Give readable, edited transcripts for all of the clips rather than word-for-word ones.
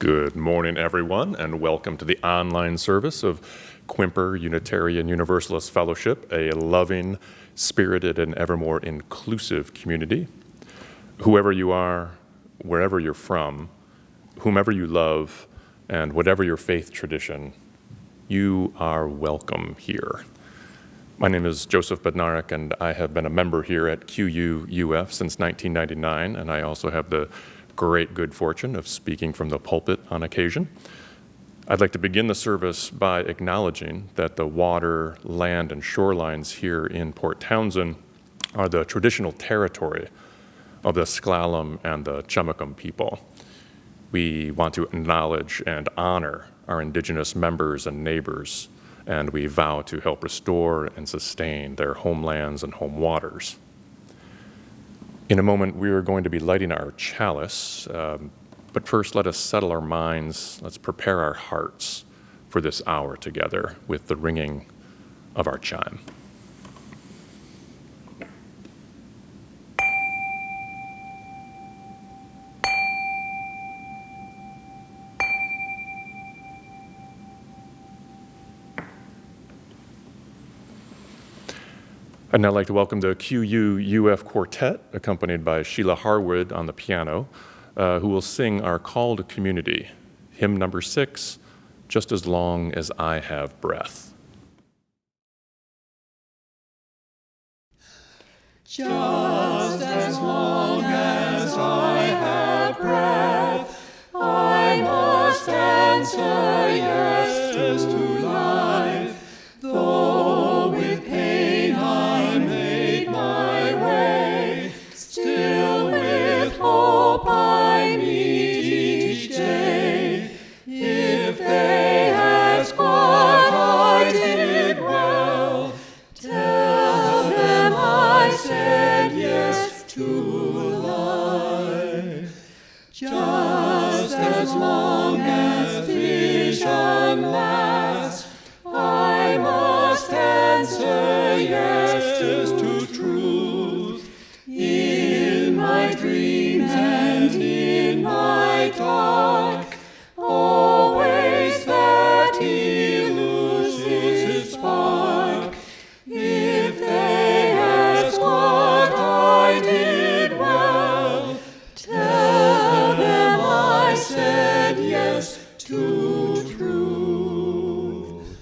Good morning, everyone, and welcome to the online service of Quimper Unitarian Universalist Fellowship, a loving, spirited, and ever more inclusive community. Whoever you are, wherever you're from, whomever you love, and whatever your faith tradition, you are welcome here. My name is Joseph Bednarik, and I have been a member here at QUUF since 1999, and I also have the great good fortune of speaking from the pulpit on occasion. I'd like to begin the service by acknowledging that the water, land, and shorelines here in Port Townsend are the traditional territory of the Sklallam and the Chumacum people. We want to acknowledge and honor our indigenous members and neighbors, and we vow to help restore and sustain their homelands and home waters. In a moment, we are going to be lighting our chalice, but first let us settle our minds, let's prepare our hearts for this hour together with the ringing of our chime. I'd now like to welcome the QUUF Quartet, accompanied by Sheila Harwood on the piano, who will sing our call to community, hymn number 6, Just as Long as I Have Breath. Just as long as I have breath, I must answer yes to life, though with pain I made my way, still with hope I meet each day. If they ask what I did well, tell them I said yes to life. Just as long as vision lasts, I must answer yes to truth. In my dreams and in my dark, always that elusive spark. If they ask what I did well, tell them I said yes to truth.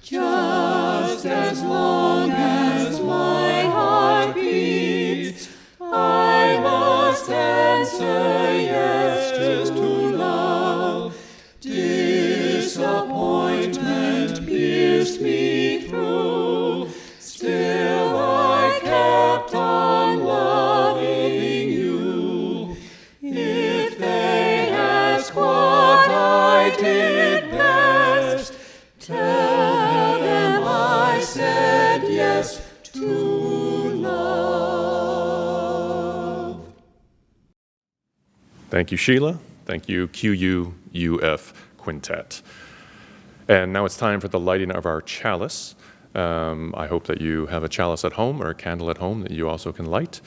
Just as long as my heart beats, I must answer yes to love. Disappointment pierced me through, still I kept on loving you. If they ask what I did best, tell them I said yes to love. Thank you, Sheila. Thank you, QUUF Quintet. And now it's time for the lighting of our chalice. I hope that you have a chalice at home or a candle at home that you also can light.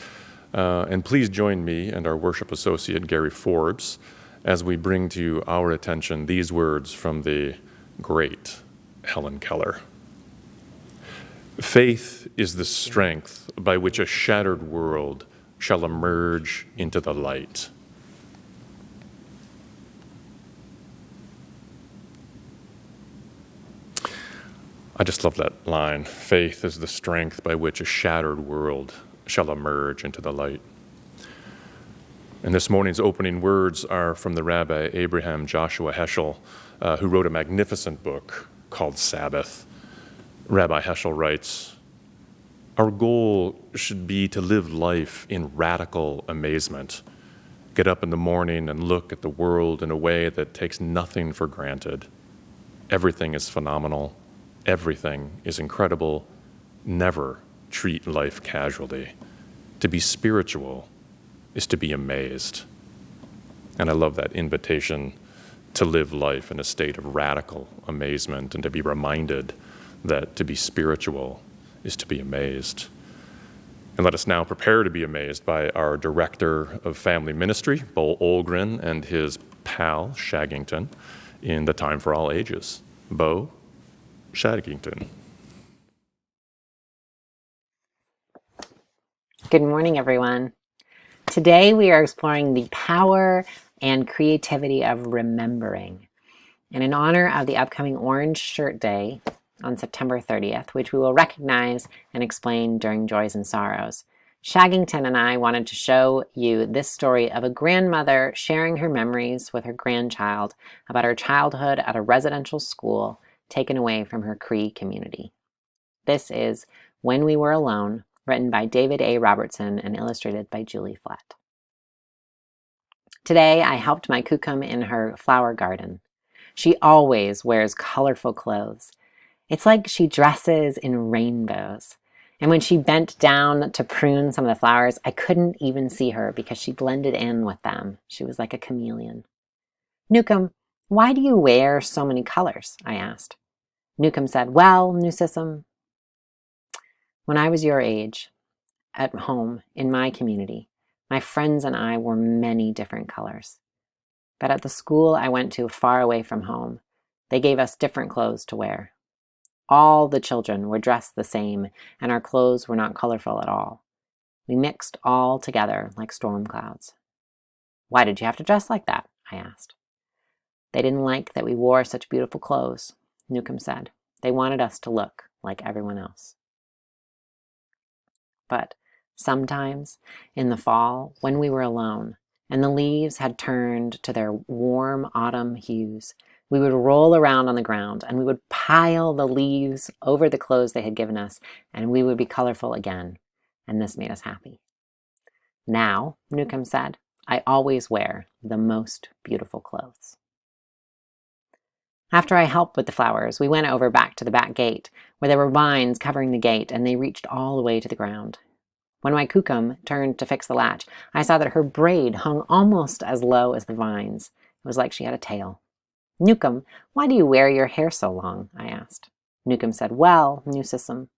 And please join me and our worship associate, Gary Forbes, as we bring to our attention these words from the great Helen Keller. Faith is the strength by which a shattered world shall emerge into the light. I just love that line. Faith is the strength by which a shattered world shall emerge into the light. And this morning's opening words are from the Rabbi Abraham Joshua Heschel, who wrote a magnificent book called Sabbath. Rabbi Heschel writes, "Our goal should be to live life in radical amazement. Get up in the morning and look at the world in a way that takes nothing for granted. Everything is phenomenal. Everything is incredible. Never treat life casually. To be spiritual is to be amazed." And I love that invitation to live life in a state of radical amazement and to be reminded that to be spiritual is to be amazed. And let us now prepare to be amazed by our Director of Family Ministry, Bo Olgren, and his Pal Shaggington in The Time for All Ages. Bo Shaggington. Good morning, everyone. Today we are exploring the power and creativity of remembering. And in honor of the upcoming Orange Shirt Day on September 30th, which we will recognize and explain during Joys and Sorrows, Shaggington and I wanted to show you this story of a grandmother sharing her memories with her grandchild about her childhood at a residential school taken away from her Cree community. This is When We Were Alone, written by David A. Robertson and illustrated by Julie Flett. Today, I helped my Kukum in her flower garden. She always wears colorful clothes. It's like she dresses in rainbows. And when she bent down to prune some of the flowers, I couldn't even see her because she blended in with them. She was like a chameleon. Newcomb, why do you wear so many colors? I asked. Newcomb said, well, Newsissum, when I was your age, at home, in my community, my friends and I wore many different colors. But at the school I went to far away from home, they gave us different clothes to wear. All the children were dressed the same, and our clothes were not colorful at all. We mixed all together like storm clouds. Why did you have to dress like that? I asked. They didn't like that we wore such beautiful clothes, Newcomb said. They wanted us to look like everyone else. But sometimes, in the fall, when we were alone, and the leaves had turned to their warm autumn hues, we would roll around on the ground, and we would pile the leaves over the clothes they had given us, and we would be colorful again, and this made us happy. Now, Newcomb said, I always wear the most beautiful clothes. After I helped with the flowers, we went over back to the back gate, where there were vines covering the gate, and they reached all the way to the ground. When my Kukum turned to fix the latch, I saw that her braid hung almost as low as the vines. It was like she had a tail. Newcomb, why do you wear your hair so long? I asked. Newcomb said, well, Newsissum,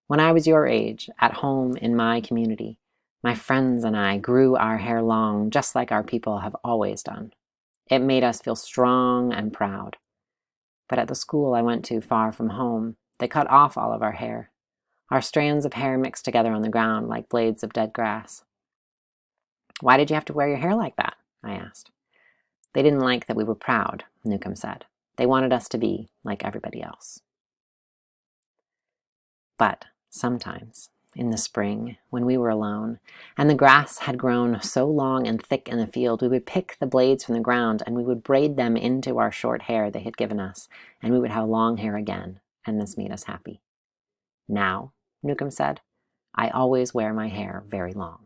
when I was your age, at home in my community, my friends and I grew our hair long, just like our people have always done. It made us feel strong and proud. But at the school I went to far from home, they cut off all of our hair. Our strands of hair mixed together on the ground like blades of dead grass. Why did you have to wear your hair like that? I asked. They didn't like that we were proud, Newcomb said. They wanted us to be like everybody else. But sometimes, in the spring, when we were alone, and the grass had grown so long and thick in the field, we would pick the blades from the ground and we would braid them into our short hair they had given us, and we would have long hair again, and this made us happy. Now, Newcomb said, I always wear my hair very long.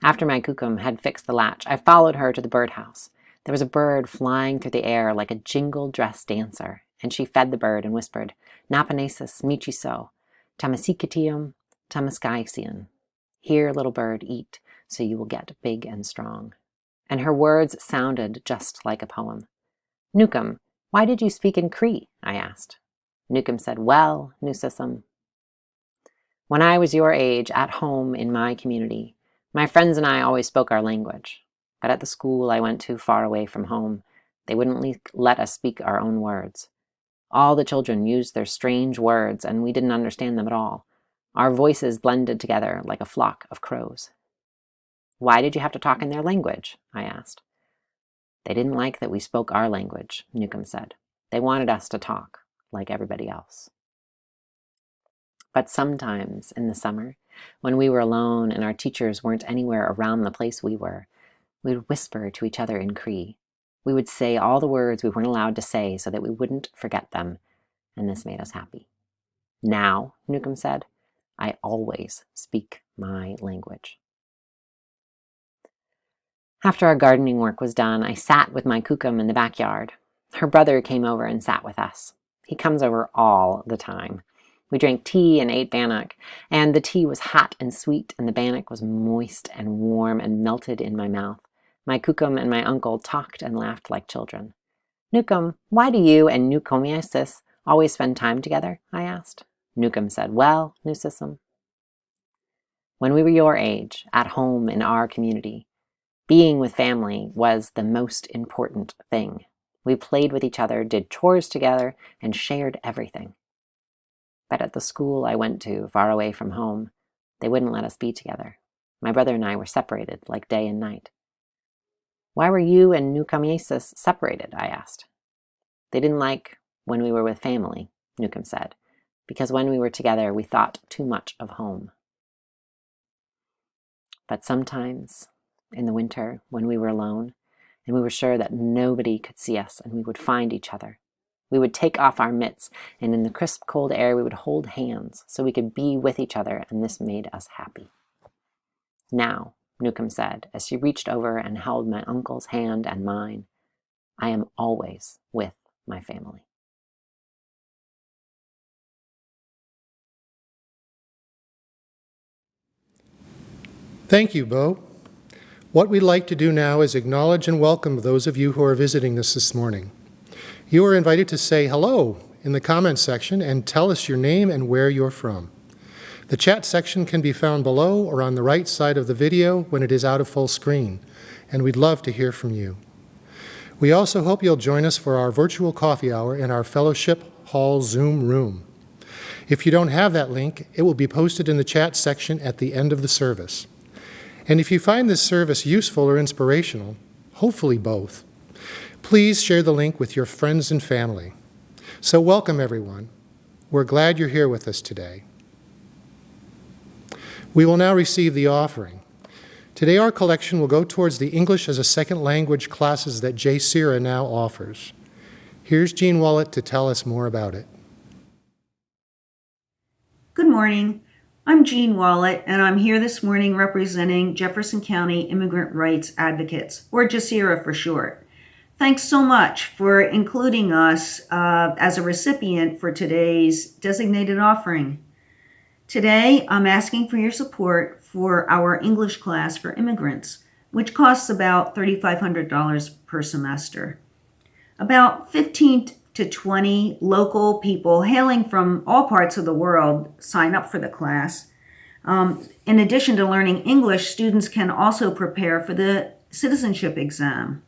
After my Kukum had fixed the latch, I followed her to the birdhouse. There was a bird flying through the air like a jingle-dressed dancer, and she fed the bird and whispered, Napanesis michiso, tamasikatium, tamaskaisian. Here, little bird, eat, so you will get big and strong. And her words sounded just like a poem. Newcomb, why did you speak in Cree? I asked. Newcomb said, well, Newsissum, when I was your age, at home in my community, my friends and I always spoke our language. But at the school I went to far away from home, they wouldn't let us speak our own words. All the children used their strange words, and we didn't understand them at all. Our voices blended together like a flock of crows. Why did you have to talk in their language? I asked. They didn't like that we spoke our language, Newcomb said. They wanted us to talk like everybody else. But sometimes in the summer, when we were alone and our teachers weren't anywhere around the place we were, we would whisper to each other in Cree. We would say all the words we weren't allowed to say so that we wouldn't forget them, and this made us happy. Now, Newcomb said, I always speak my language. After our gardening work was done, I sat with my Kukum in the backyard. Her brother came over and sat with us. He comes over all the time. We drank tea and ate bannock, and the tea was hot and sweet, and the bannock was moist and warm and melted in my mouth. My Kukum and my uncle talked and laughed like children. Newcomb, why do you and Newcomiasis always spend time together? I asked. Newcomb said, well, Newsissum, when we were your age, at home in our community, Being with family was the most important thing. We played with each other, did chores together, and shared everything. But at the school I went to, far away from home, they wouldn't let us be together. My brother and I were separated, like day and night. Why were you and Newcomb separated? I asked. They didn't like when we were with family, Newcomb said, because when we were together, we thought too much of home. But sometimes, in the winter, when we were alone, and we were sure that nobody could see us and we would find each other, we would take off our mitts, and in the crisp, cold air, we would hold hands so we could be with each other, and this made us happy. Now, Newcomb said, as she reached over and held my uncle's hand and mine, I am always with my family. Thank you, Bo. What we'd like to do now is acknowledge and welcome those of you who are visiting us this morning. You are invited to say hello in the comments section and tell us your name and where you're from. The chat section can be found below or on the right side of the video when it is out of full screen, and we'd love to hear from you. We also hope you'll join us for our virtual coffee hour in our Fellowship Hall Zoom room. If you don't have that link, it will be posted in the chat section at the end of the service. And if you find this service useful or inspirational, hopefully both, please share the link with your friends and family. So welcome, everyone. We're glad you're here with us today. We will now receive the offering. Today our collection will go towards the English as a second language classes that J. Sira now offers. Here's Jean Wallet to tell us more about it. Good morning. I'm Jean Wallet, and I'm here this morning representing Jefferson County Immigrant Rights Advocates, or JSIRA for short. Thanks so much for including us as a recipient for today's designated offering. Today, I'm asking for your support for our English class for immigrants, which costs about $3,500 per semester. About 15 to 20 local people hailing from all parts of the world sign up for the class. In addition to learning English, students can also prepare for the citizenship exam.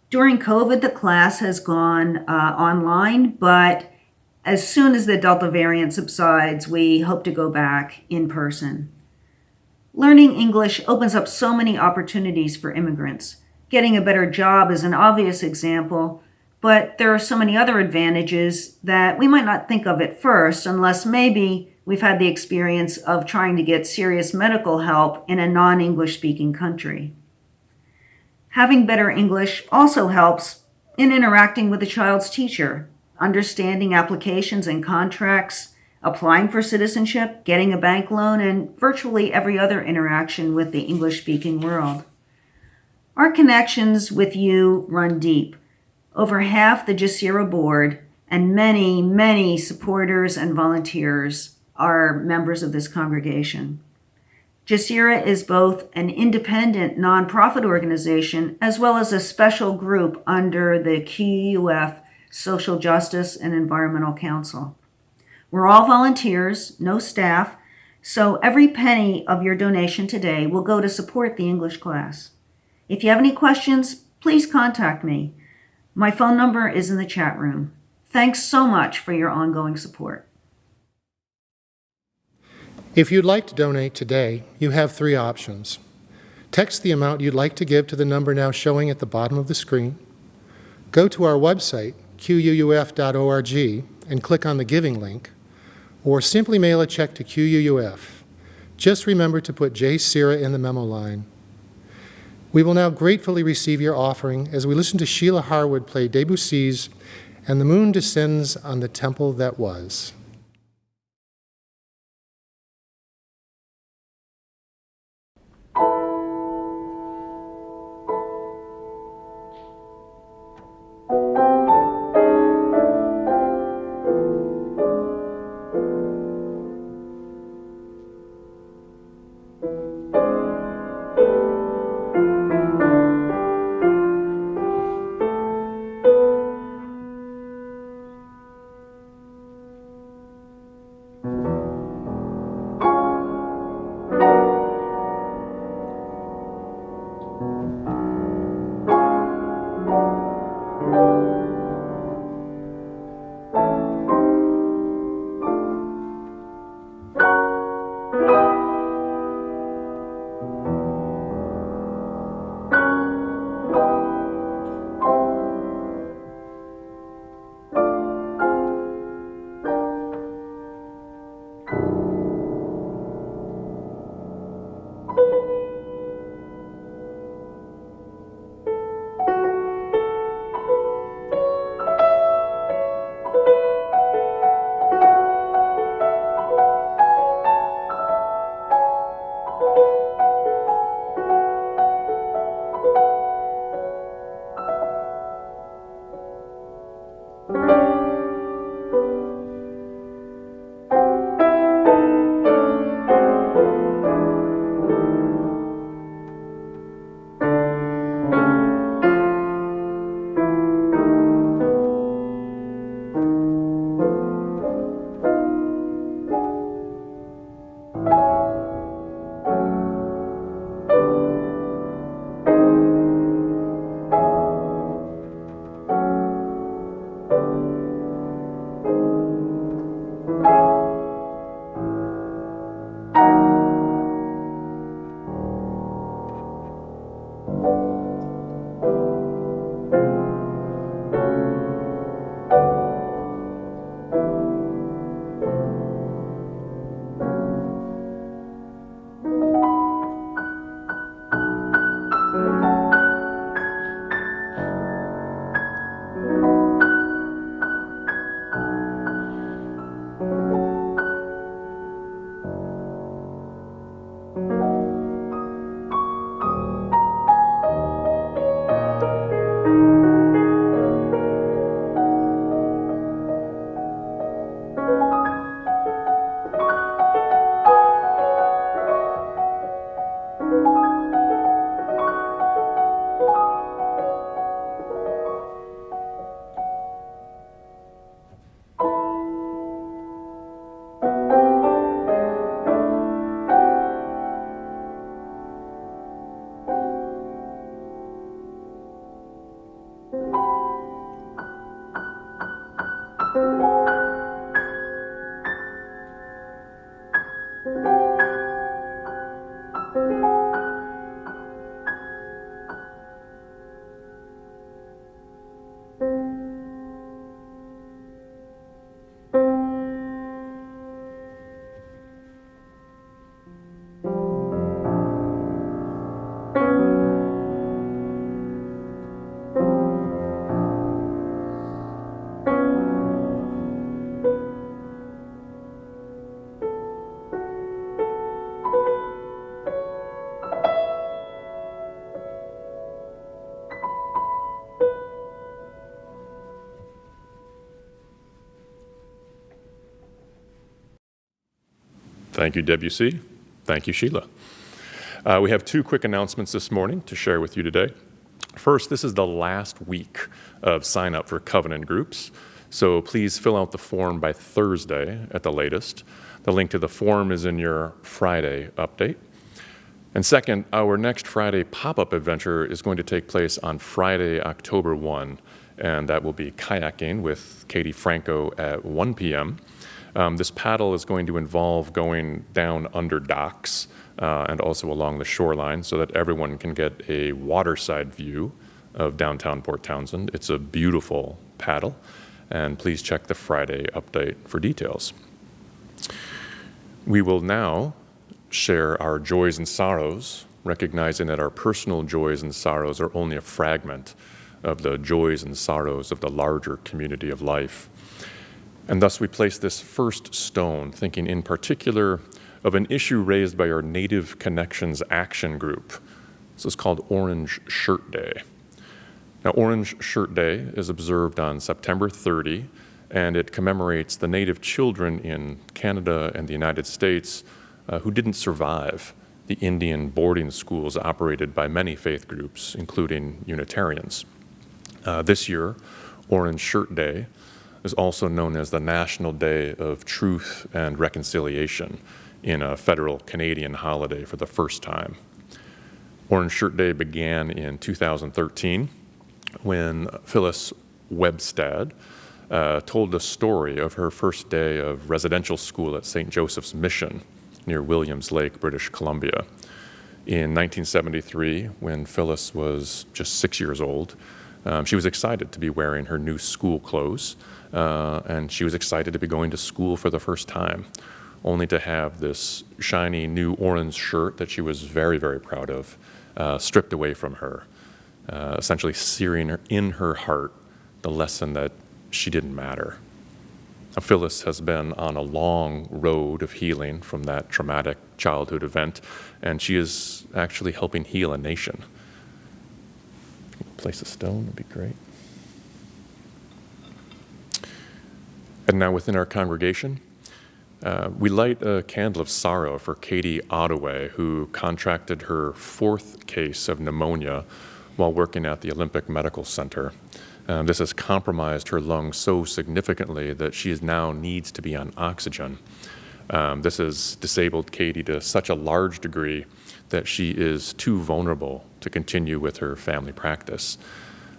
During COVID, the class has gone online, but as soon as the Delta variant subsides, we hope to go back in person. Learning English opens up so many opportunities for immigrants. Getting a better job is an obvious example, but there are so many other advantages that we might not think of at first unless maybe we've had the experience of trying to get serious medical help in a non-English speaking country. Having better English also helps in interacting with a child's teacher, understanding applications and contracts, applying for citizenship, getting a bank loan, and virtually every other interaction with the English-speaking world. Our connections with you run deep. Over half the JSIRA board and many, many supporters and volunteers are members of this congregation. JSIRA is both an independent nonprofit organization as well as a special group under the QUUF Social Justice and Environmental Council. We're all volunteers, no staff, so every penny of your donation today will go to support the English class. If you have any questions, please contact me. My phone number is in the chat room. Thanks so much for your ongoing support. If you'd like to donate today, you have three options. Text the amount you'd like to give to the number now showing at the bottom of the screen. Go to our website, QUUF.org, and click on the giving link, or simply mail a check to QUUF. Just remember to put J. Sira in the memo line. We will now gratefully receive your offering as we listen to Sheila Harwood play Debussy's "And the Moon Descends on the Temple That Was." Thank you, Debussy. Thank you, Sheila. We have two quick announcements this morning to share with you today. First, this is the last week of sign up for Covenant groups, so please fill out the form by Thursday at the latest. The link to the form is in your Friday update. And second, our next Friday pop-up adventure is going to take place on Friday, October 1, and that will be kayaking with Katie Franco at 1 p.m. This paddle is going to involve going down under docks and also along the shoreline so that everyone can get a waterside view of downtown Port Townsend. It's a beautiful paddle, and please check the Friday update for details. We will now share our joys and sorrows, recognizing that our personal joys and sorrows are only a fragment of the joys and sorrows of the larger community of life. And thus we place this first stone, thinking in particular of an issue raised by our Native Connections Action Group. This is called Orange Shirt Day. Now, Orange Shirt Day is observed on September 30, and it commemorates the Native children in Canada and the United States who didn't survive the Indian boarding schools operated by many faith groups, including Unitarians. This year, Orange Shirt Day is also known as the National Day of Truth and Reconciliation in a federal Canadian holiday for the first time. Orange Shirt Day began in 2013 when Phyllis Webstad told the story of her first day of residential school at St. Joseph's Mission near Williams Lake, British Columbia. In 1973, when Phyllis was just 6 years old, she was excited to be wearing her new school clothes, and she was excited to be going to school for the first time, only to have this shiny new orange shirt that she was very, very proud of stripped away from her, essentially searing her in her heart the lesson that she didn't matter. Phyllis has been on a long road of healing from that traumatic childhood event, and she is actually helping heal a nation. Place a stone would be great. And now within our congregation, we light a candle of sorrow for Katie Ottaway, who contracted her 4th case of pneumonia while working at the Olympic Medical Center. This has compromised her lungs so significantly that she now needs to be on oxygen. This has disabled Katie to such a large degree that she is too vulnerable to continue with her family practice.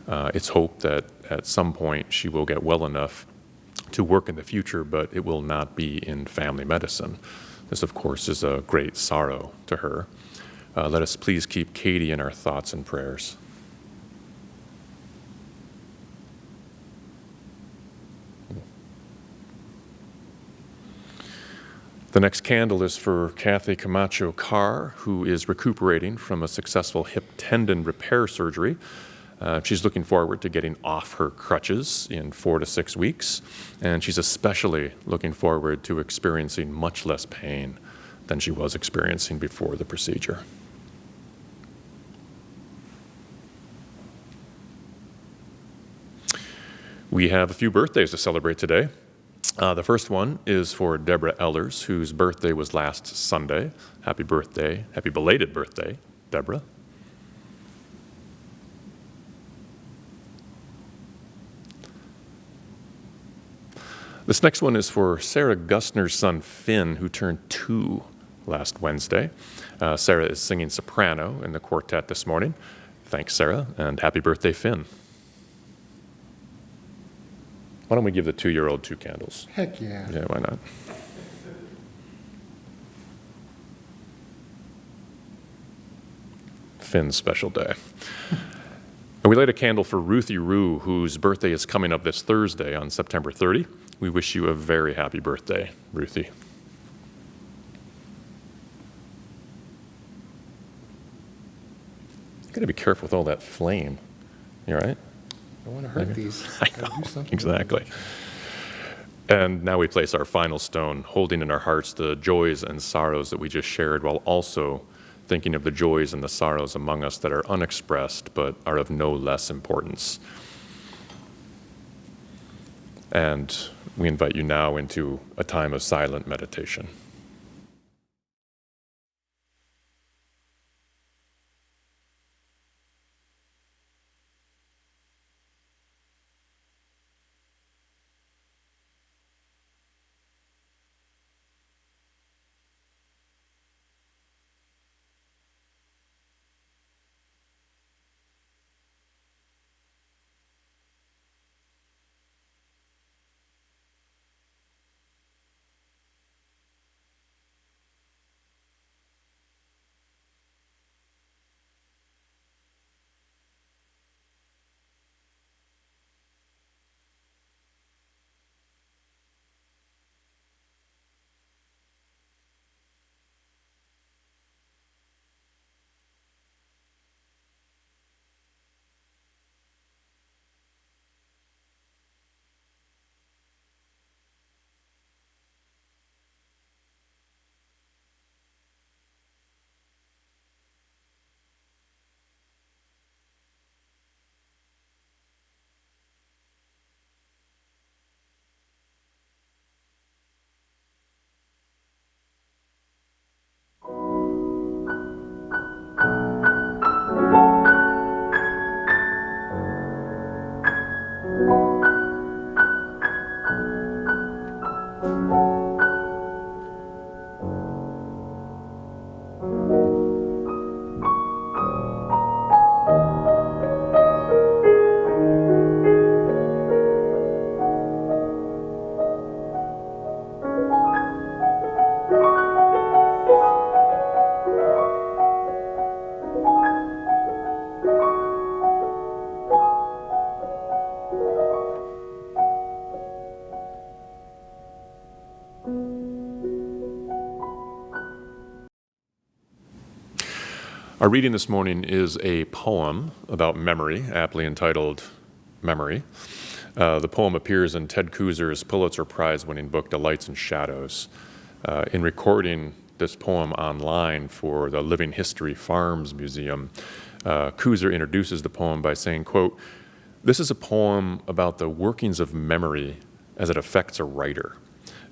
It's hoped that at some point she will get well enough to work in the future, but it will not be in family medicine. This, of course, is a great sorrow to her. Let us please keep Katie in our thoughts and prayers. The next candle is for Kathy Camacho Carr, who is recuperating from a successful hip tendon repair surgery. She's looking forward to getting off her crutches in 4 to 6 weeks, and she's especially looking forward to experiencing much less pain than she was experiencing before the procedure. We have a few birthdays to celebrate today. The first one is for Deborah Ellers, whose birthday was last Sunday. Happy birthday, happy belated birthday, Deborah. This next one is for Sarah Gustner's son, Finn, who turned 2 last Wednesday. Sarah is singing soprano in the quartet this morning. Thanks, Sarah, and happy birthday, Finn. Why don't we give the 2-year-old 2 candles? Heck yeah. Yeah, why not? Finn's special day. And we light a candle for Ruthie Rue, whose birthday is coming up this Thursday on September 30. We wish you a very happy birthday, Ruthie. Gotta be careful with all that flame. You all right? I don't want to hurt these. I know, exactly. And now we place our final stone, holding in our hearts the joys and sorrows that we just shared, while also thinking of the joys and the sorrows among us that are unexpressed but are of no less importance. And we invite you now into a time of silent meditation. Our reading this morning is a poem about memory, aptly entitled Memory. The poem appears in Ted Koozer's Pulitzer Prize-winning book, Delights and Shadows. In recording this poem online for the Living History Farms Museum, Koozer introduces the poem by saying, quote, "This is a poem about the workings of memory as it affects a writer.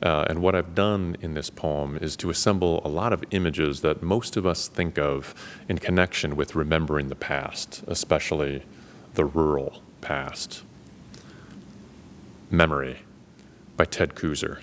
And what I've done in this poem is to assemble a lot of images that most of us think of in connection with remembering the past, especially the rural past." Memory by Ted Koozer.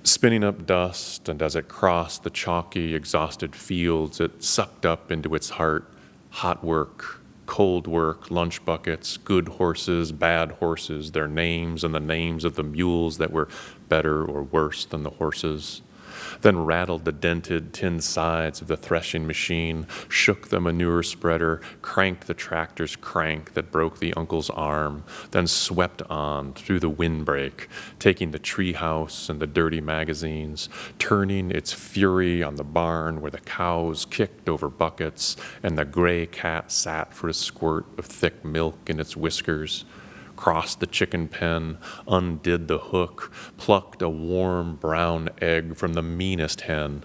Spinning up dust, and as it crossed the chalky, exhausted fields, it sucked up into its heart hot work, cold work, lunch buckets, good horses, bad horses, their names and the names of the mules that were better or worse than the horses. Then rattled the dented tin sides of the threshing machine, shook the manure spreader, cranked the tractor's crank that broke the uncle's arm, then swept on through the windbreak, taking the treehouse and the dirty magazines, turning its fury on the barn where the cows kicked over buckets and the gray cat sat for a squirt of thick milk in its whiskers, crossed the chicken pen, undid the hook, plucked a warm brown egg from the meanest hen,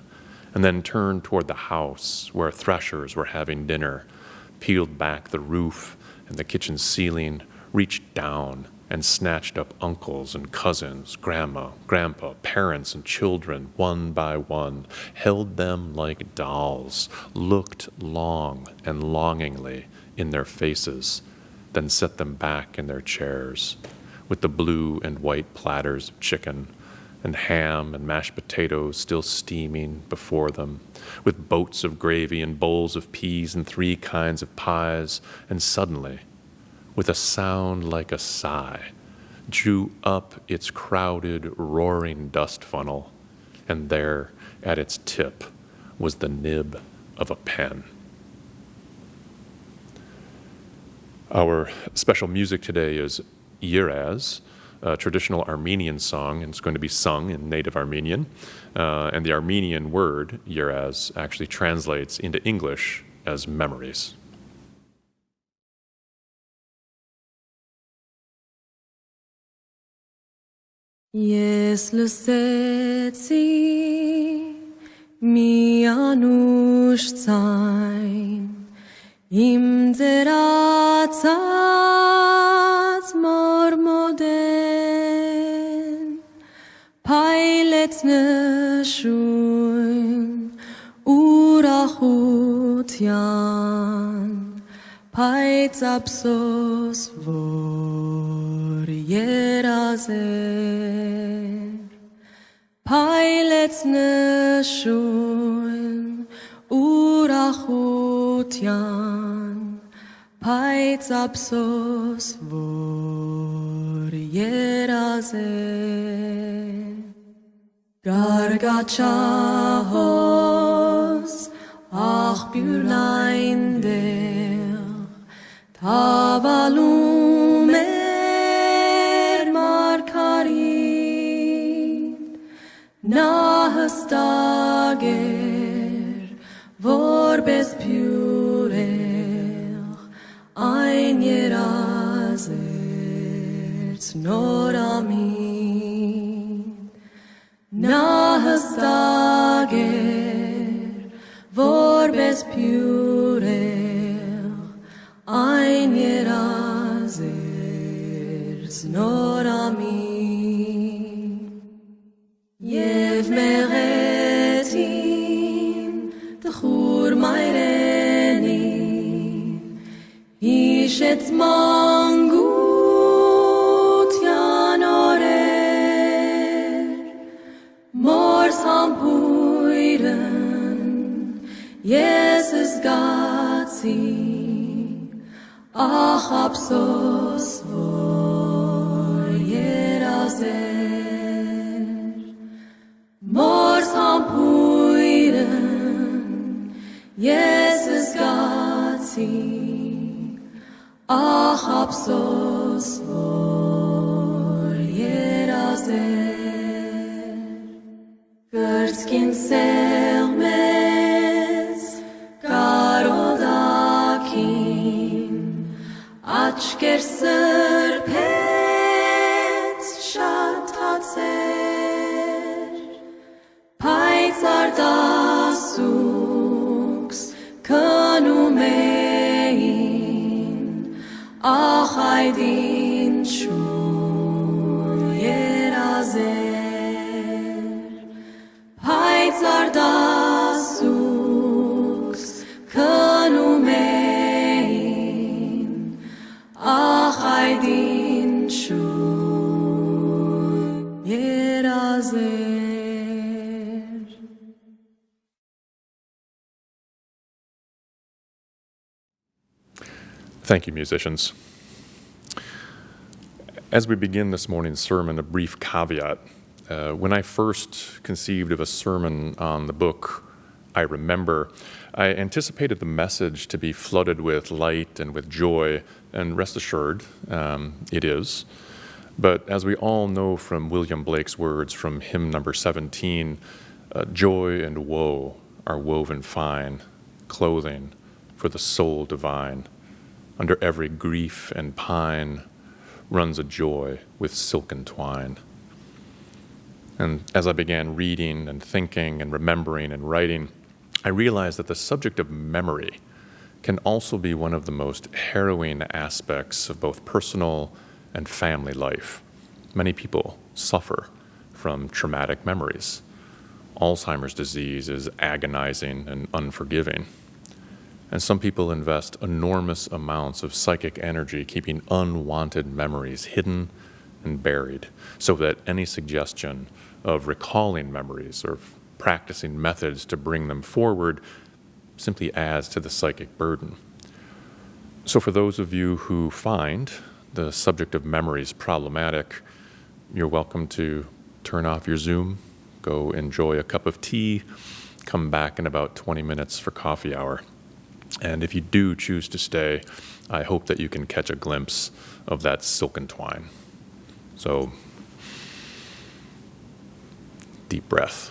and then turned toward the house where threshers were having dinner, peeled back the roof and the kitchen ceiling, reached down and snatched up uncles and cousins, grandma, grandpa, parents and children, one by one, held them like dolls, looked long and longingly in their faces, then set them back in their chairs with the blue and white platters of chicken and ham and mashed potatoes still steaming before them, with boats of gravy and bowls of peas and 3 kinds of pies, and suddenly, with a sound like a sigh, drew up its crowded, roaring dust funnel, and there, at its tip, was the nib of a pen. Our special music today is Yiraz, a traditional Armenian song, and it's going to be sung in native Armenian. And the Armenian word, Yiraz, actually translates into English as memories. Yes լսեցի մի անուշ ձայն Իմ ձերացած մորմոդեն Փայլեց նշույն ուրախության Փայծ ափսոս որ երազ էր Փայլեց նշույն ուրախության Փայծ ափսոս որ երազ էր Գարգաչահոս աղբյուրն այնտեղ Թավալում էր մարգարիտ Նա հստակ էր որպես փյուրեղ Այն երազ էր նորամին Նա հստակ էր որպես փյուրեղ Այն երազ էր նորամին Եվ մեղեցին տխուր մայրենին Հիշեց մանկության օրեր Մորս համբույրն ես զգացի Ախ ափսոս որ երազ էր Մորս համբույրն ես զգացի Ախ ափսոս որ երազ էր Skin selmez Garodakin Achker serpet Shatatzer Paitzar dasuks Kanumein Achaydin shu Yerazer Paitzar dasuks Kanumein Achaydin shu Yerazer. Thank you, musicians. As we begin this morning's sermon, a brief caveat. When I first conceived of a sermon on the book I Remember, I anticipated the message to be flooded with light and with joy, and rest assured, it is. But as we all know from William Blake's words from hymn number 17, joy and woe are woven fine, clothing for the soul divine. Under every grief and pine runs a joy with silken twine. And as I began reading and thinking and remembering and writing, I realized that the subject of memory can also be one of the most harrowing aspects of both personal and family life. Many people suffer from traumatic memories. Alzheimer's disease is agonizing and unforgiving. And some people invest enormous amounts of psychic energy keeping unwanted memories hidden and buried, so that any suggestion of recalling memories or practicing methods to bring them forward simply adds to the psychic burden. So for those of you who find the subject of memories problematic, you're welcome to turn off your Zoom, go enjoy a cup of tea, come back in about 20 minutes for coffee hour. And if you do choose to stay, I hope that you can catch a glimpse of that silken twine. So, deep breath.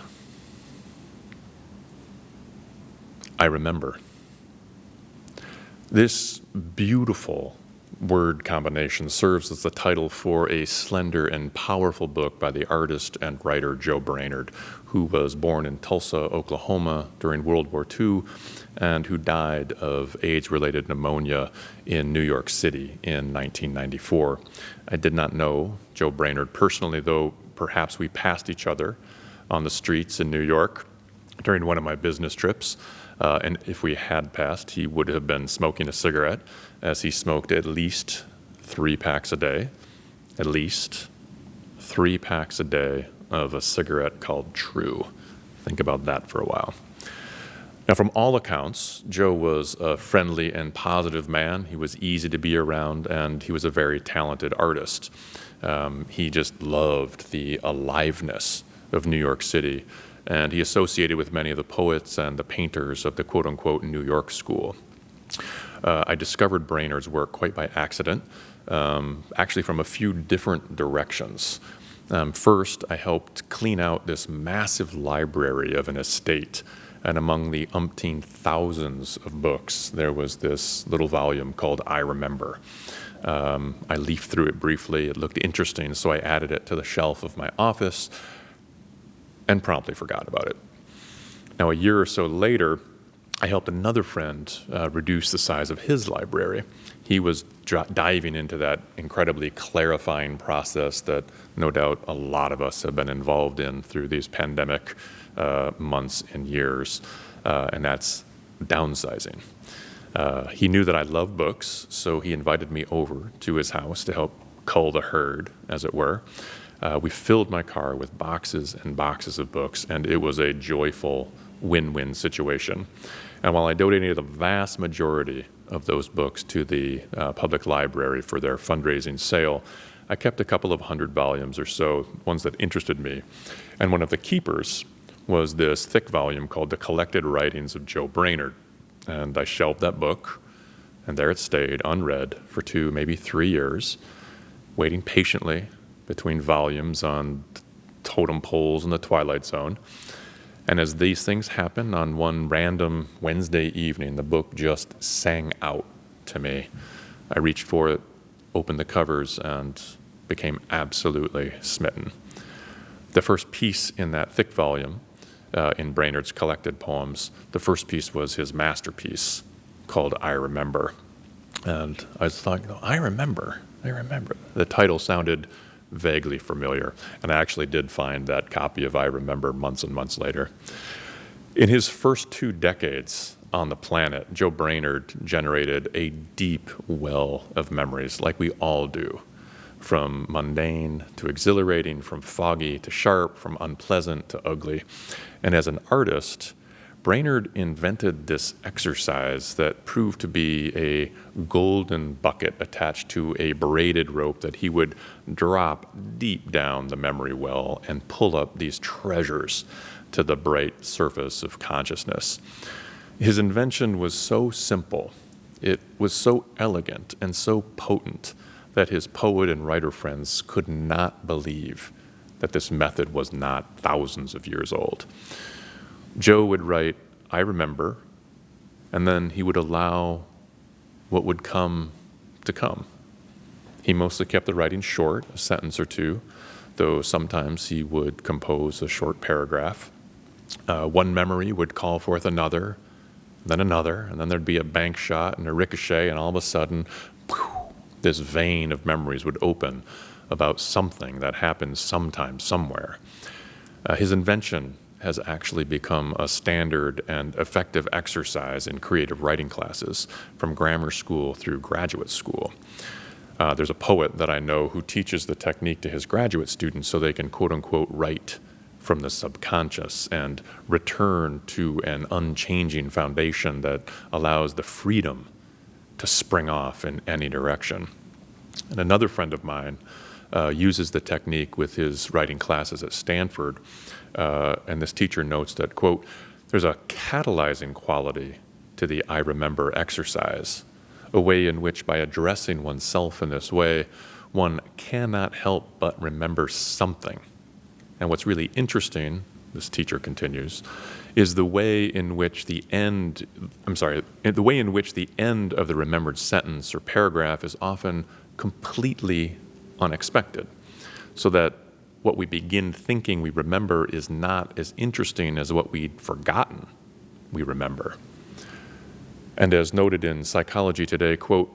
I remember. This beautiful word combination serves as the title for a slender and powerful book by the artist and writer Joe Brainerd, who was born in Tulsa, Oklahoma during World War II and who died of AIDS-related pneumonia in New York City in 1994. I did not know Joe Brainerd personally, though perhaps we passed each other on the streets in New York during one of my business trips. And if we had passed, he would have been smoking a cigarette, as he smoked at least 3 packs a day, at least 3 packs a day of a cigarette called True. Think about that for a while. Now, from all accounts, Joe was a friendly and positive man. He was easy to be around, and he was a very talented artist. He just loved the aliveness of New York City, and he associated with many of the poets and the painters of the quote-unquote New York school. I discovered Brainerd's work quite by accident, actually from a few different directions. First, I helped clean out this massive library of an estate, and among the umpteen thousands of books, there was this little volume called I Remember. I leafed through it briefly. It looked interesting, so I added it to the shelf of my office and promptly forgot about it. Now, a year or so later, I helped another friend reduce the size of his library. He was diving into that incredibly clarifying process that no doubt a lot of us have been involved in through these pandemic months and years, and that's downsizing. He knew that I love books, so he invited me over to his house to help cull the herd, as it were. We filled my car with boxes and boxes of books, and it was a joyful win-win situation. And while I donated the vast majority of those books to the public library for their fundraising sale, I kept a couple of 100 volumes or so, ones that interested me. And one of the keepers was this thick volume called The Collected Writings of Joe Brainerd. And I shelved that book, and there it stayed, unread, for 2, maybe 3 years, waiting patiently between volumes on totem poles in the Twilight Zone. And as these things happen, on one random Wednesday evening, the book just sang out to me. I reached for it, opened the covers, and became absolutely smitten. The first piece in that thick volume, in Brainerd's collected poems, the first piece was his masterpiece called I Remember. And I was thought, I remember. The title sounded vaguely familiar, and I actually did find that copy of I Remember months and months later. In his first 2 decades on the planet, Joe Brainerd generated a deep well of memories, like we all do, from mundane to exhilarating, from foggy to sharp, from unpleasant to ugly. And as an artist, Brainerd invented this exercise that proved to be a golden bucket attached to a braided rope that he would drop deep down the memory well and pull up these treasures to the bright surface of consciousness. His invention was so simple, it was so elegant and so potent that his poet and writer friends could not believe that this method was not thousands of years old. Joe would write, I remember, and then he would allow what would come to come. He mostly kept the writing short, a sentence or two, though sometimes he would compose a short paragraph. One memory would call forth another, and then there'd be a bank shot and a ricochet, and all of a sudden, this vein of memories would open about something that happened sometime, somewhere. His invention has actually become a standard and effective exercise in creative writing classes, from grammar school through graduate school. There's a poet that I know who teaches the technique to his graduate students so they can, quote unquote, write from the subconscious and return to an unchanging foundation that allows the freedom to spring off in any direction. And another friend of mine uses the technique with his writing classes at Stanford, and this teacher notes that, quote, there's a catalyzing quality to the I Remember exercise, a way in which by addressing oneself in this way, one cannot help but remember something. And what's really interesting, this teacher continues, is the way in which the end of the remembered sentence or paragraph is often completely unexpected, so that what we begin thinking we remember is not as interesting as what we'd forgotten we remember. And as noted in Psychology Today, quote,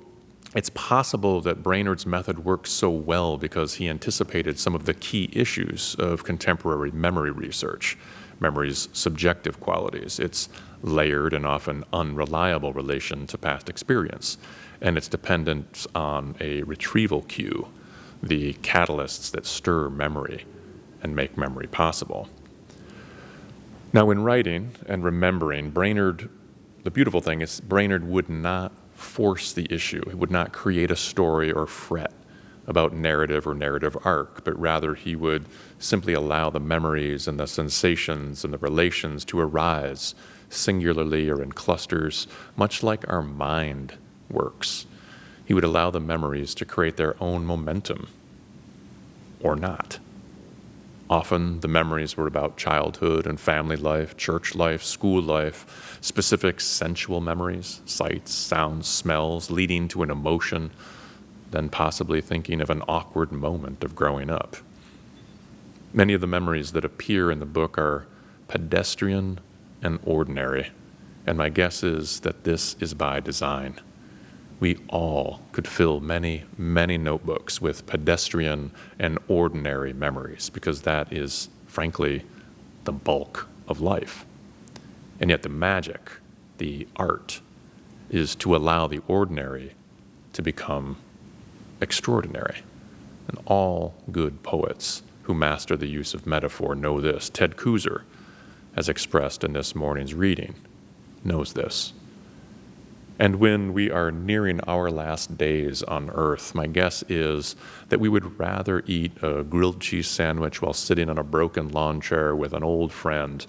it's possible that Brainerd's method works so well because he anticipated some of the key issues of contemporary memory research, memory's subjective qualities, its layered and often unreliable relation to past experience, and its dependence on a retrieval cue, the catalysts that stir memory and make memory possible. Now, in writing and remembering, Brainerd, the beautiful thing is Brainerd would not force the issue. He would not create a story or fret about narrative or narrative arc, but rather he would simply allow the memories and the sensations and the relations to arise singularly or in clusters, much like our mind works. He would allow the memories to create their own momentum, or not. Often the memories were about childhood and family life, church life, school life, specific sensual memories, sights, sounds, smells, leading to an emotion, then possibly thinking of an awkward moment of growing up. Many of the memories that appear in the book are pedestrian and ordinary, and my guess is that this is by design. We all could fill many, many notebooks with pedestrian and ordinary memories, because that is, frankly, the bulk of life. And yet the magic, the art, is to allow the ordinary to become extraordinary. And all good poets who master the use of metaphor know this. Ted Kooser, as expressed in this morning's reading, knows this. And when we are nearing our last days on earth, my guess is that we would rather eat a grilled cheese sandwich while sitting on a broken lawn chair with an old friend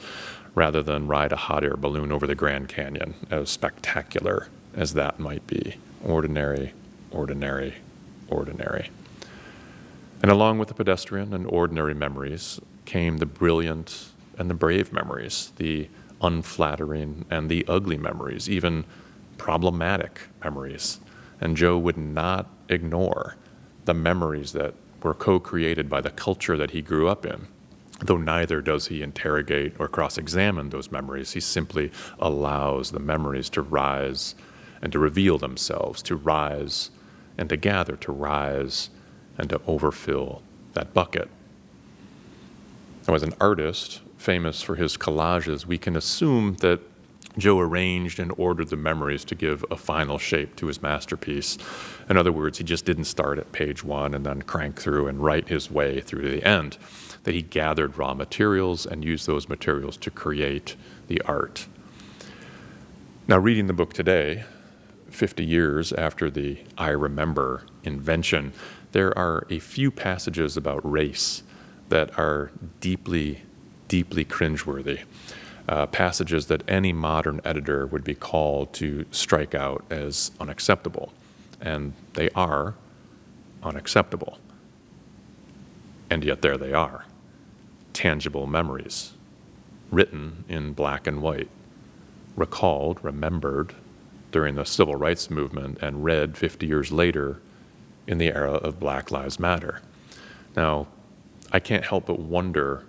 rather than ride a hot air balloon over the Grand Canyon, as spectacular as that might be. Ordinary, ordinary, ordinary. And along with the pedestrian and ordinary memories came the brilliant and the brave memories, the unflattering and the ugly memories, even problematic memories. And Joe would not ignore the memories that were co-created by the culture that he grew up in, though neither does he interrogate or cross-examine those memories. He simply allows the memories to rise and to reveal themselves, to rise and to gather, to rise and to overfill that bucket. Now, as an artist famous for his collages, we can assume that Joe arranged and ordered the memories to give a final shape to his masterpiece. In other words, he just didn't start at page 1 and then crank through and write his way through to the end. That he gathered raw materials and used those materials to create the art. Now, reading the book today, 50 years after the I Remember invention, there are a few passages about race that are deeply, deeply cringeworthy. Passages that any modern editor would be called to strike out as unacceptable. And they are unacceptable. And yet there they are. Tangible memories, written in black and white, recalled, remembered during the civil rights movement, and read 50 years later in the era of Black Lives Matter. Now, I can't help but wonder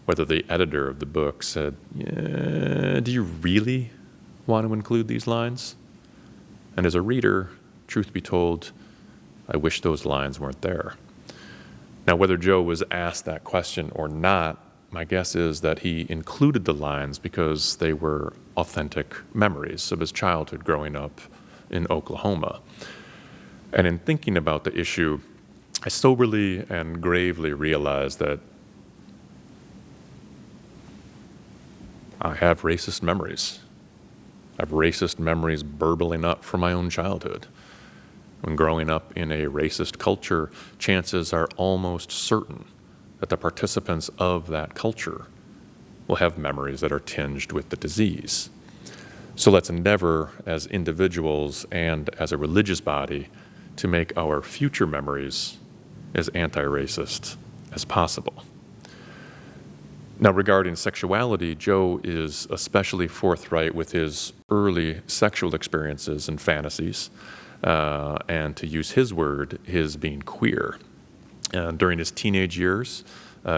whether the editor of the book said, do you really want to include these lines? And as a reader, truth be told, I wish those lines weren't there. Now, whether Joe was asked that question or not, my guess is that he included the lines because they were authentic memories of his childhood growing up in Oklahoma. And in thinking about the issue, I soberly and gravely realized that I have racist memories. I have racist memories burbling up from my own childhood. When growing up in a racist culture, chances are almost certain that the participants of that culture will have memories that are tinged with the disease. So let's endeavor as individuals and as a religious body to make our future memories as anti-racist as possible. Now, regarding sexuality, Joe is especially forthright with his early sexual experiences and fantasies, and to use his word, his being queer. During his teenage years,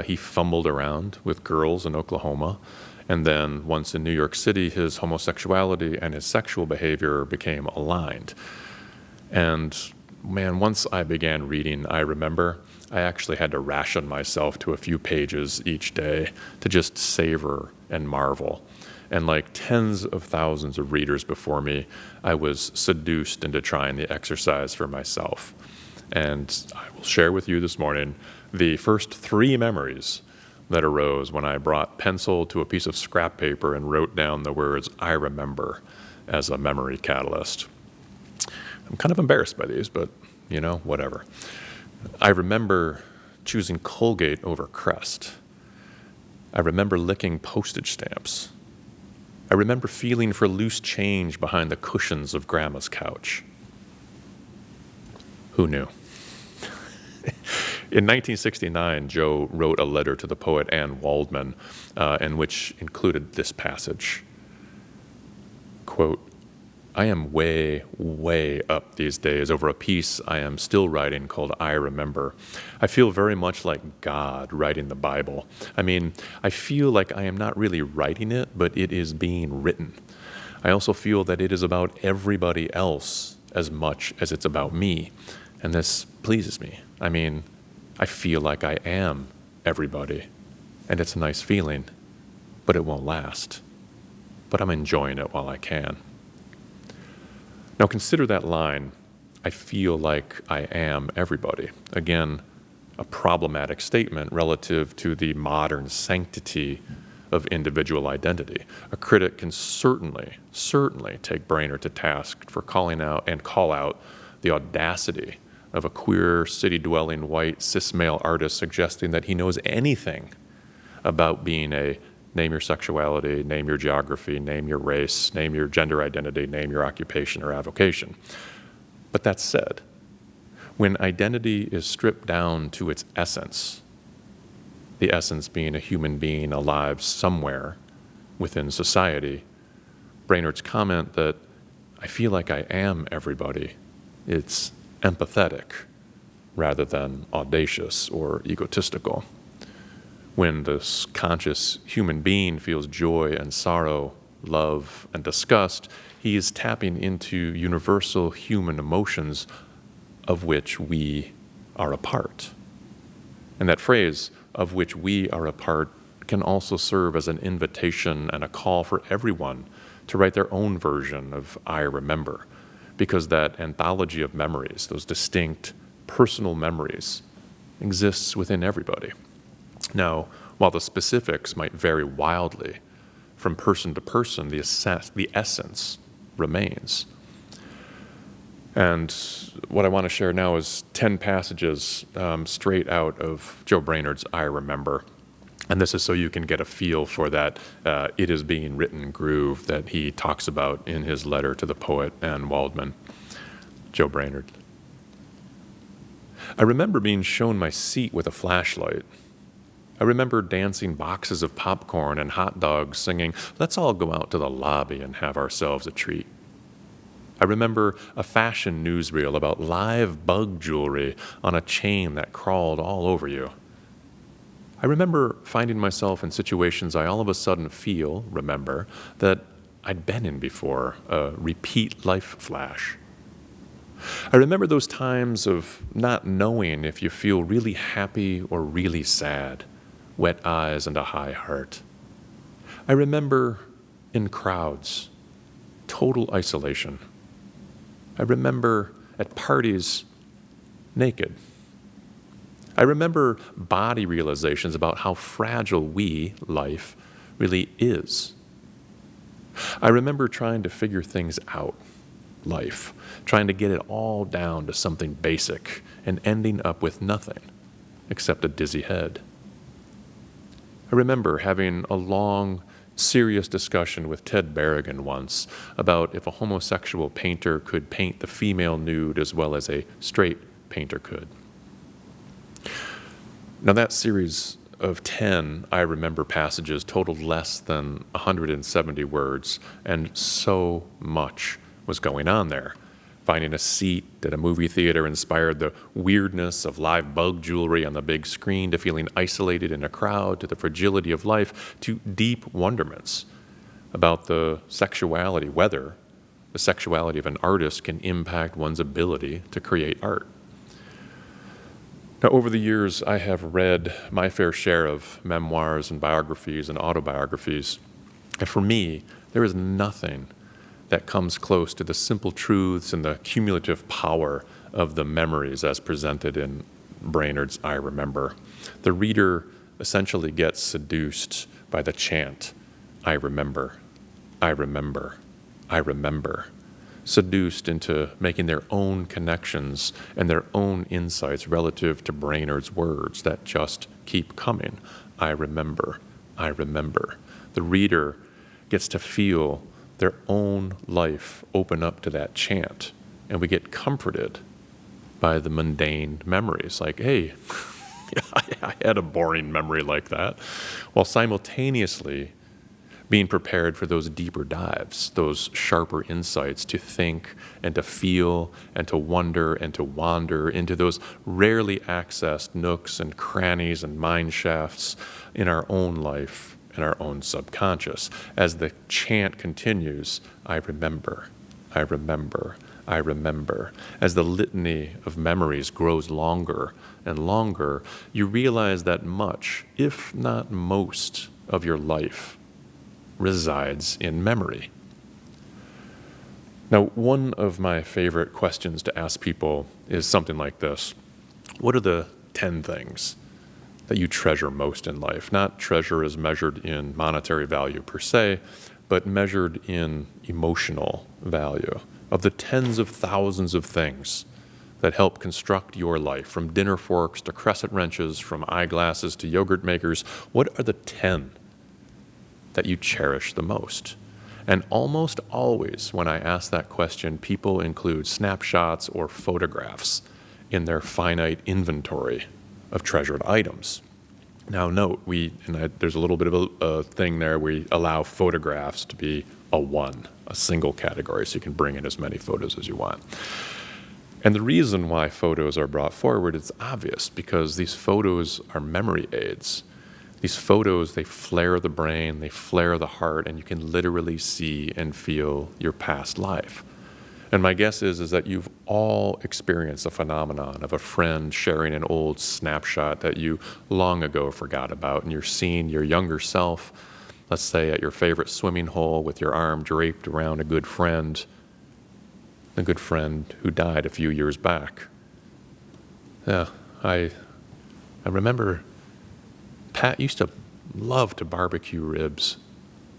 he fumbled around with girls in Oklahoma, and then once in New York City, his homosexuality and his sexual behavior became aligned. And man, once I began reading I Remember, I actually had to ration myself to a few pages each day to just savor and marvel. And like tens of thousands of readers before me, I was seduced into trying the exercise for myself. And I will share with you this morning the first 3 memories that arose when I brought pencil to a piece of scrap paper and wrote down the words I remember as a memory catalyst. I'm kind of embarrassed by these, but whatever. I remember choosing Colgate over Crest. I remember licking postage stamps. I remember feeling for loose change behind the cushions of Grandma's couch. Who knew? In 1969, Joe wrote a letter to the poet Anne Waldman, in which included this passage. Quote, I am way, way up these days over a piece I am still writing called I Remember. I feel very much like God writing the Bible. I mean, I feel like I am not really writing it, but it is being written. I also feel that it is about everybody else as much as it's about me, and this pleases me. I mean, I feel like I am everybody, and it's a nice feeling, but it won't last. But I'm enjoying it while I can. Now consider that line, I feel like I am everybody. Again, a problematic statement relative to the modern sanctity of individual identity. A critic can certainly take Brainerd to task for calling out and call out the audacity of a queer, city-dwelling, white, cis male artist suggesting that he knows anything about being a name your sexuality, name your geography, name your race, name your gender identity, name your occupation or avocation. But that said, when identity is stripped down to its essence, the essence being a human being alive somewhere within society, Brainerd's comment that I feel like I am everybody, it's empathetic rather than audacious or egotistical. When this conscious human being feels joy and sorrow, love and disgust, he is tapping into universal human emotions of which we are a part. And that phrase, of which we are a part, can also serve as an invitation and a call for everyone to write their own version of I Remember, because that anthology of memories, those distinct personal memories, exists within everybody. Now, while the specifics might vary wildly from person to person, the essence remains. And what I want to share now is 10 passages straight out of Joe Brainerd's I Remember. And this is so you can get a feel for that it is being written groove that he talks about in his letter to the poet Anne Waldman. Joe Brainerd. I remember being shown my seat with a flashlight. I remember dancing boxes of popcorn and hot dogs singing, "Let's all go out to the lobby and have ourselves a treat." I remember a fashion newsreel about live bug jewelry on a chain that crawled all over you. I remember finding myself in situations I all of a sudden remember, that I'd been in before, a repeat life flash. I remember those times of not knowing if you feel really happy or really sad, wet eyes and a high heart. I remember in crowds, total isolation. I remember at parties, naked. I remember body realizations about how fragile life, really is. I remember trying to figure things out, life, trying to get it all down to something basic and ending up with nothing except a dizzy head. I remember having a long, serious discussion with Ted Berrigan once about if a homosexual painter could paint the female nude as well as a straight painter could. Now that series of 10 I Remember passages totaled less than 170 words, and so much was going on there. Finding a seat at a movie theater inspired the weirdness of live bug jewelry on the big screen, to feeling isolated in a crowd, to the fragility of life, to deep wonderments about the sexuality, whether the sexuality of an artist can impact one's ability to create art. Now, over the years, I have read my fair share of memoirs and biographies and autobiographies, and for me, there is nothing that comes close to the simple truths and the cumulative power of the memories as presented in Brainerd's I Remember. The reader essentially gets seduced by the chant, I remember, I remember, I remember, seduced into making their own connections and their own insights relative to Brainerd's words that just keep coming. I remember, I remember. The reader gets to feel their own life open up to that chant, and we get comforted by the mundane memories, like, hey, I had a boring memory like that, while simultaneously being prepared for those deeper dives, those sharper insights to think and to feel and to wonder and to wander into those rarely accessed nooks and crannies and mine shafts in our own life and our own subconscious. As the chant continues, I remember, I remember, I remember. As the litany of memories grows longer and longer, you realize that much, if not most, of your life resides in memory. Now, one of my favorite questions to ask people is something like this. What are the 10 things that you treasure most in life? Not treasure as measured in monetary value per se, but measured in emotional value. Of the tens of thousands of things that help construct your life, from dinner forks to crescent wrenches, from eyeglasses to yogurt makers, what are the 10 that you cherish the most? And almost always when I ask that question, people include snapshots or photographs in their finite inventory of treasured items. Now note, there's a little bit of a thing there. We allow photographs to be a single category, so you can bring in as many photos as you want. And the reason why photos are brought forward is obvious, because these photos are memory aids. These photos, they flare the brain, they flare the heart, and you can literally see and feel your past life. And my guess is that you've all experienced the phenomenon of a friend sharing an old snapshot that you long ago forgot about, and you're seeing your younger self, let's say at your favorite swimming hole with your arm draped around a good friend, the good friend who died a few years back. Yeah, I remember Pat used to love to barbecue ribs,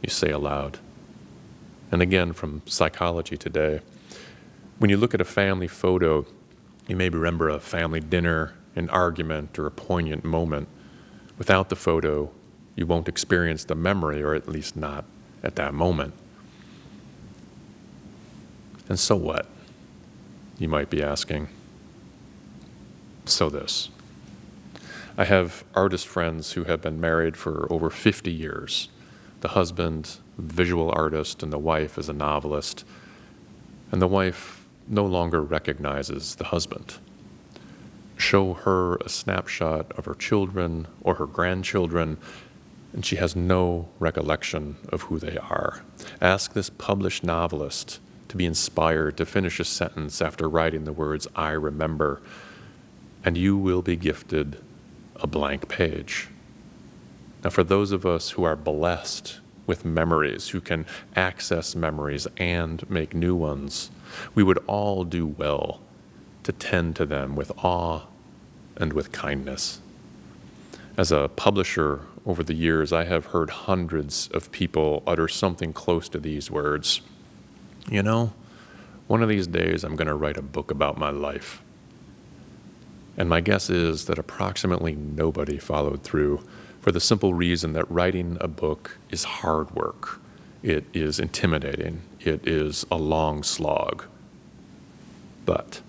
you say aloud. And again, from Psychology Today, when you look at a family photo, you may remember a family dinner, an argument, or a poignant moment. Without the photo, you won't experience the memory, or at least not at that moment. And so what? You might be asking. So this. I have artist friends who have been married for over 50 years. The husband, visual artist, and the wife is a novelist. And the wife no longer recognizes the husband. Show her a snapshot of her children or her grandchildren, and she has no recollection of who they are. Ask this published novelist to be inspired to finish a sentence after writing the words, "I remember," and you will be gifted a blank page. Now, for those of us who are blessed with memories, who can access memories and make new ones, we would all do well to tend to them with awe and with kindness. As a publisher over the years, I have heard hundreds of people utter something close to these words. You know, one of these days I'm going to write a book about my life. And my guess is that approximately nobody followed through, for the simple reason that writing a book is hard work. It is intimidating. It is a long slog. But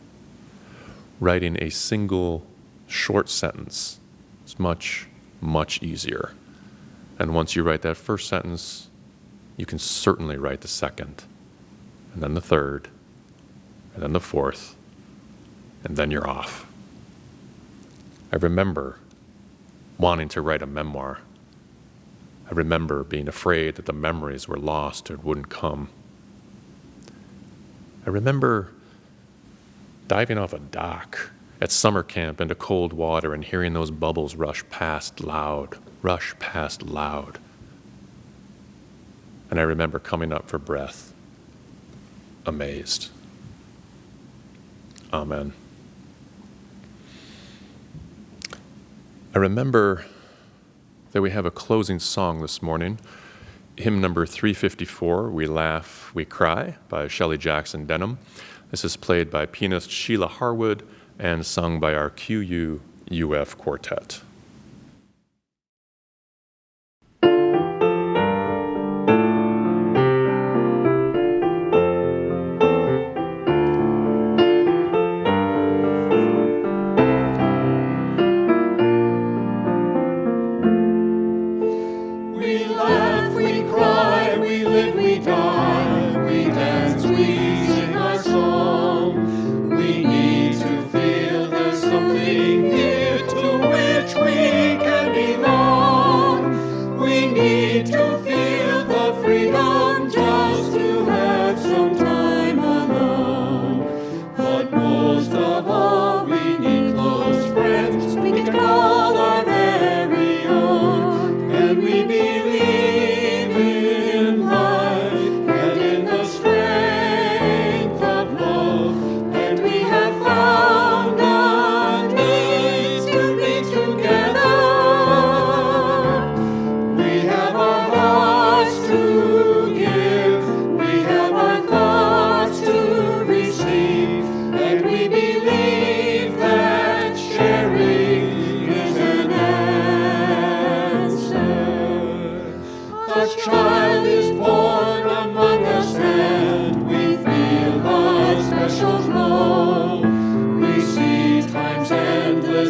writing a single short sentence is much, much easier. And once you write that first sentence, you can certainly write the second, and then the third, and then the fourth, and then you're off. I remember wanting to write a memoir. I remember being afraid that the memories were lost or wouldn't come. I remember diving off a dock at summer camp into cold water and hearing those bubbles rush past loud. And I remember coming up for breath, amazed. Amen. I remember that we have a closing song this morning, hymn number 354, We Laugh, We Cry, by Shelley, Jackson, Denham. This is played by pianist Sheila Harwood and sung by our QUUF Quartet.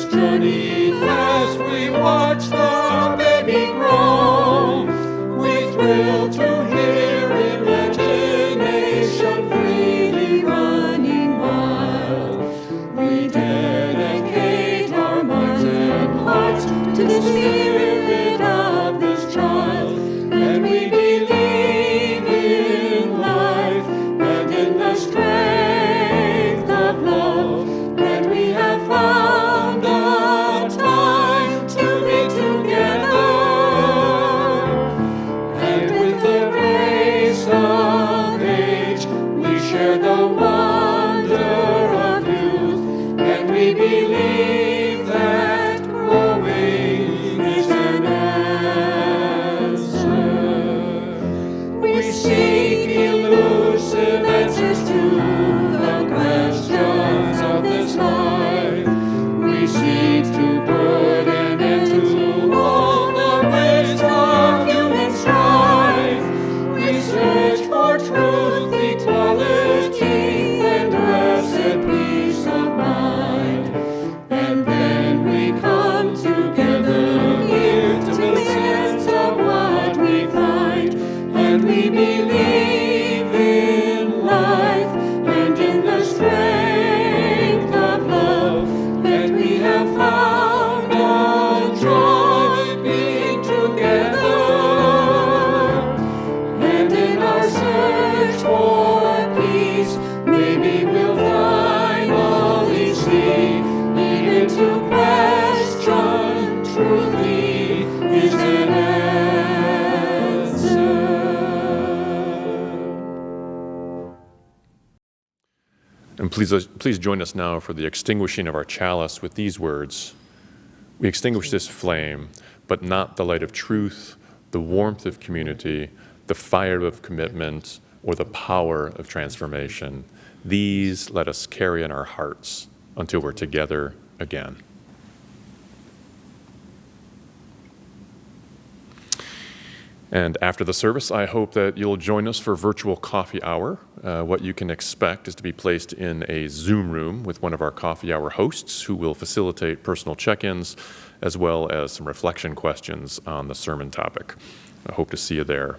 Journey as we watch the We believe in life and in the strength of love, that we have found our joy being together. And in our search for peace, maybe we'll find all we see, even to question truly is an answer. And please join us now for the extinguishing of our chalice with these words. We extinguish this flame, but not the light of truth, the warmth of community, the fire of commitment, or the power of transformation. These let us carry in our hearts until we're together again. And after the service, I hope that you'll join us for virtual coffee hour. What you can expect is to be placed in a Zoom room with one of our coffee hour hosts who will facilitate personal check-ins as well as some reflection questions on the sermon topic. I hope to see you there.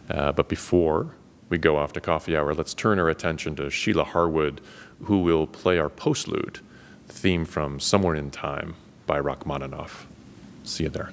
But before we go off to coffee hour, let's turn our attention to Sheila Harwood, who will play our Postlude, the theme from Somewhere in Time by Rachmaninoff. See you there.